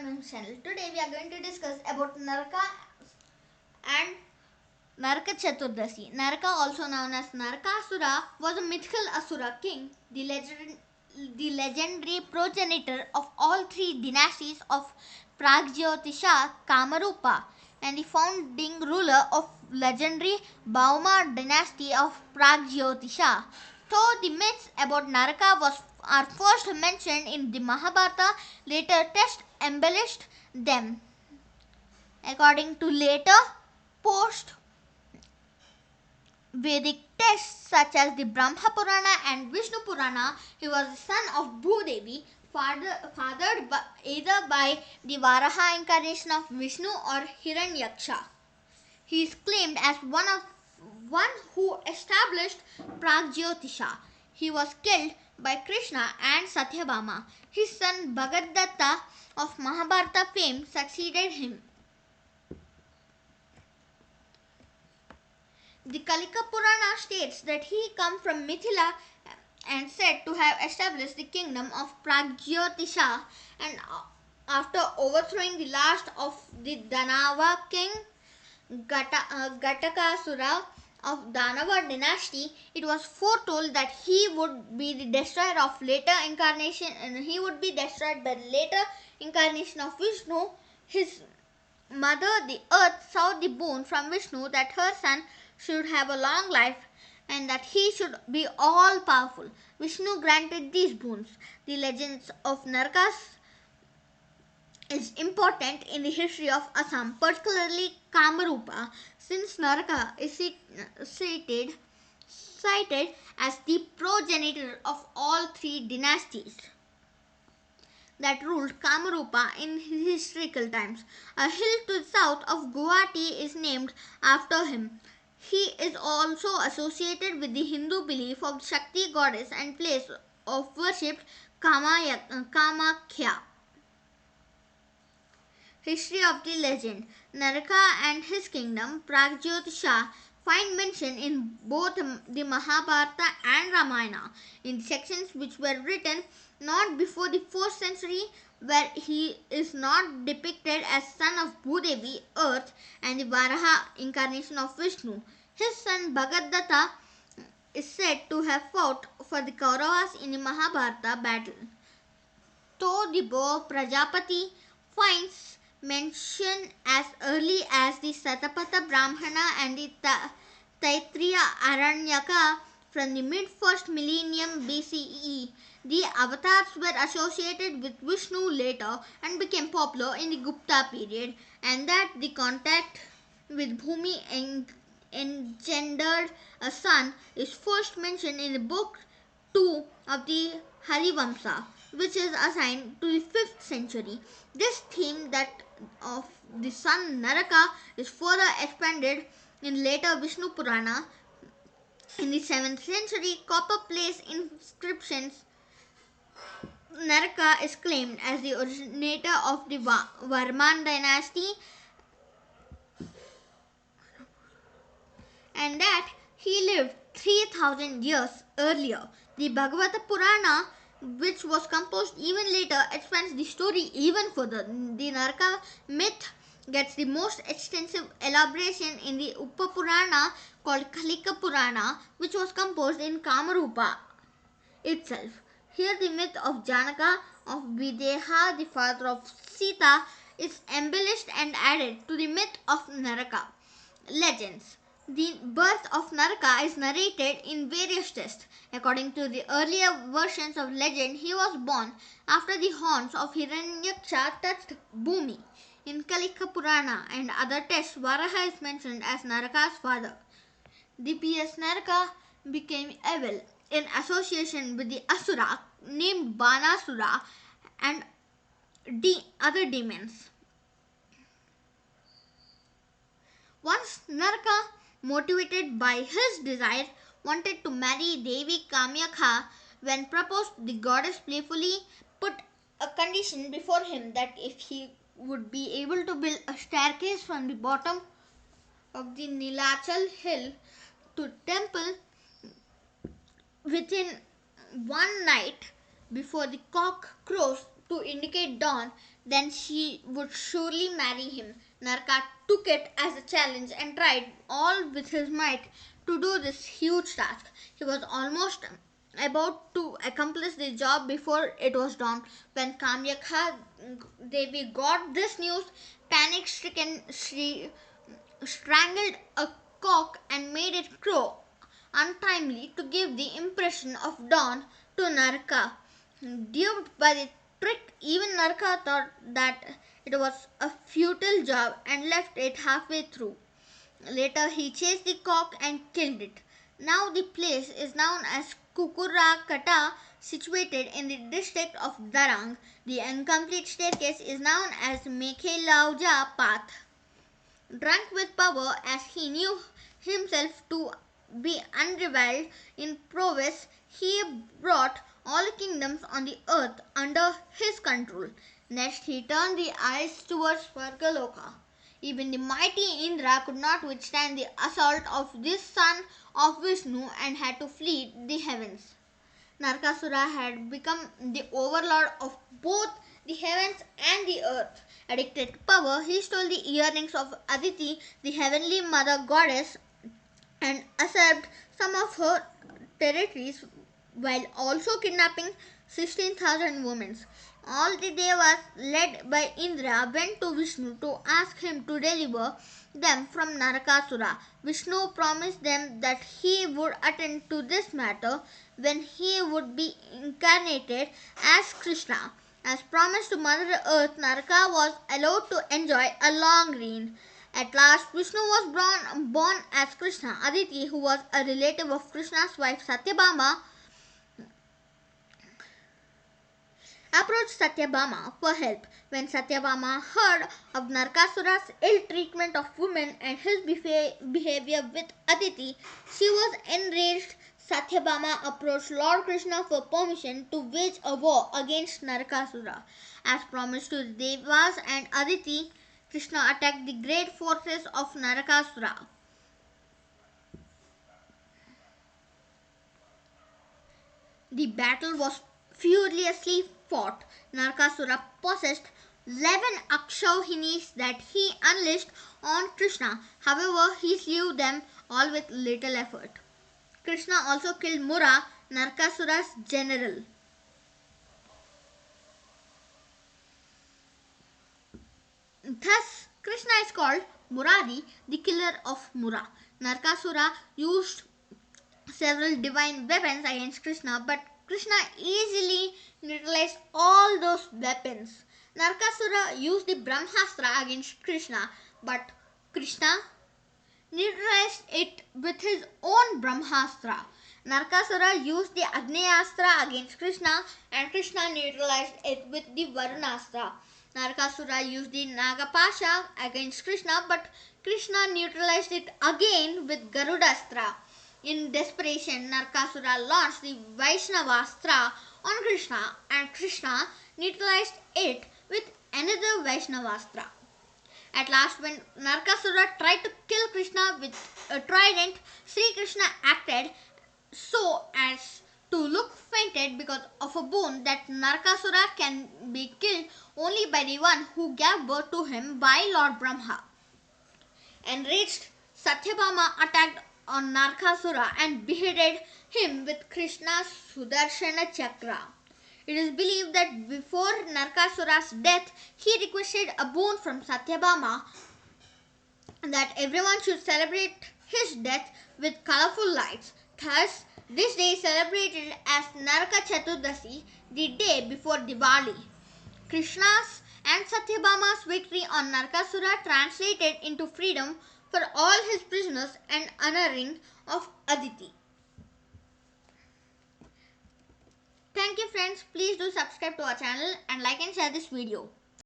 my channel. Today we are going to discuss about Naraka and Naraka Chaturdasi. Naraka, also known as Narakasura, was a mythical Asura king, the legendary progenitor of all three dynasties of Pragjyotisha, Kamarupa, and the founding ruler of legendary Bhauma dynasty of Pragjyotisha. Though the myths about Naraka are first mentioned in the Mahabharata, later texts embellished them. According to later post Vedic texts such as the Brahma Purana and Vishnu Purana, he was the son of Bhudevi, fathered either by the Varaha incarnation of Vishnu or Hiranyaksha. He is claimed as one who established Pragjyotisha. He was killed by Krishna and Satyabhama. His son Bhagadatta of Mahabharata fame succeeded him. The Kalika Purana states that he came from Mithila and said to have established the kingdom of Pragjyotisha, and after overthrowing the last of the Danava king Gatakasura of Danava dynasty, it was foretold that he would be the destroyer of later incarnation, and he would be destroyed by the later incarnation of Vishnu. His mother, the earth, sought the boon from Vishnu that her son should have a long life and that he should be all powerful. Vishnu granted these boons. The legends of Narakas is important in the history of Assam, particularly Kamarupa, since Naraka is cited as the progenitor of all three dynasties that ruled Kamarupa in historical times. A hill to the south of Guwahati is named after him. He is also associated with the Hindu belief of Shakti goddess and place of worship Kamakhya. History of the legend. Naraka and his kingdom Pragjyotisha find mention in both the Mahabharata and Ramayana in sections which were written not before the 4th century, where he is not depicted as son of Bhudevi, earth, and the Varaha incarnation of Vishnu. His son Bhagadatta is said to have fought for the Kauravas in the Mahabharata battle. Though the bow Prajapati finds mention as early as the Satapatha Brahmana and the Taittiriya Aranyaka from the mid-1st millennium BCE. The avatars were associated with Vishnu later and became popular in the Gupta period, and that the contact with Bhumi engendered a son is first mentioned in the book 2 of the Harivamsa, which is assigned to the 5th century. This theme that of the son Naraka is further expanded in later Vishnu Purana. In the 7th century, copper place inscriptions, Naraka is claimed as the originator of the Varman dynasty, and that he lived 3000 years earlier. The Bhagavata Purana, which was composed even later, expands the story even further. The Naraka myth gets the most extensive elaboration in the Upa Purana called Kalika Purana, which was composed in Kamarupa itself. Here the myth of Janaka of Videha, the father of Sita, is embellished and added to the myth of Naraka. Legends. The birth of Naraka is narrated in various texts. According to the earlier versions of legend, he was born after the horns of Hiranyaksha touched Bhumi. In Kalika Purana and other texts, Varaha is mentioned as Naraka's father. The PS Naraka became evil in association with the Asura named Banasura and other demons. Once Naraka, motivated by his desire, wanted to marry Devi Kamyakha. When proposed, the goddess playfully put a condition before him that if he would be able to build a staircase from the bottom of the Nilachal hill to temple within one night before the cock crows to indicate dawn, then she would surely marry him. Narka took it as a challenge and tried all with his might to do this huge task. He was almost about to accomplish the job before it was done. When Kamyakha Devi got this news, panic stricken, she strangled a cock and made it crow untimely to give the impression of dawn to Narka. Duped by the trick, even Narka thought that it was a futile job and left it halfway through. Later, he chased the cock and killed it. Now, the place is known as Kukurakata, situated in the district of Darang. The incomplete staircase is known as Mekhelauja Path. Drunk with power, as he knew himself to be unrivaled in prowess, he brought all kingdoms on the earth under his control. Next, he turned the eyes towards Svargaloka. Even the mighty Indra could not withstand the assault of this son of Vishnu and had to flee the heavens. Narkasura had become the overlord of both the heavens and the earth. Addicted to power, he stole the earrings of Aditi, the heavenly mother goddess, and usurped some of her territories while also kidnapping 16,000 women. All the devas, led by Indra, went to Vishnu to ask him to deliver them from Narakasura. Vishnu promised them that he would attend to this matter when he would be incarnated as Krishna. As promised to Mother Earth, Naraka was allowed to enjoy a long reign. At last, Vishnu was born as Krishna. Aditi, who was a relative of Krishna's wife Satyabhama, approached Satyabhama for help. When Satyabhama heard of Narkasura's ill treatment of women and his behavior with Aditi, she was enraged. Satyabhama approached Lord Krishna for permission to wage a war against Narkasura. As promised to the Devas and Aditi, Krishna attacked the great forces of Narakasura. The battle was furiously fought. Narkasura possessed 11 Akshauhinis that he unleashed on Krishna. However, he slew them all with little effort. Krishna also killed Mura, Narkasura's general. Thus, Krishna is called Murari, the killer of Mura. Narkasura used several divine weapons against Krishna, but Krishna easily neutralized all those weapons. Narkasura used the Brahmastra against Krishna, but Krishna neutralized it with his own Brahmastra. Narkasura used the Agnyastra against Krishna, and Krishna neutralized it with the Varunastra. Narkasura used the Nagapasha against Krishna, but Krishna neutralized it again with Garudastra. In desperation, Narkasura launched the Vaishnavastra on Krishna, and Krishna neutralized it with another Vaishnavastra. At last, when Narkasura tried to kill Krishna with a trident, Sri Krishna acted so as to look fainted because of a boon that Narkasura can be killed only by the one who gave birth to him by Lord Brahma. Enraged, Satyabhama attacked on Narkasura and beheaded him with Krishna's Sudarshana Chakra. It is believed that before Narkasura's death, he requested a boon from Satyabhama that everyone should celebrate his death with colorful lights. Thus, this day is celebrated as Naraka Chaturdasi, the day before Diwali. Krishna's and Satyabhama's victory on Narkasura translated into freedom for all his prisoners and honoring of Aditi. Thank you friends. Please do subscribe to our channel and like and share this video.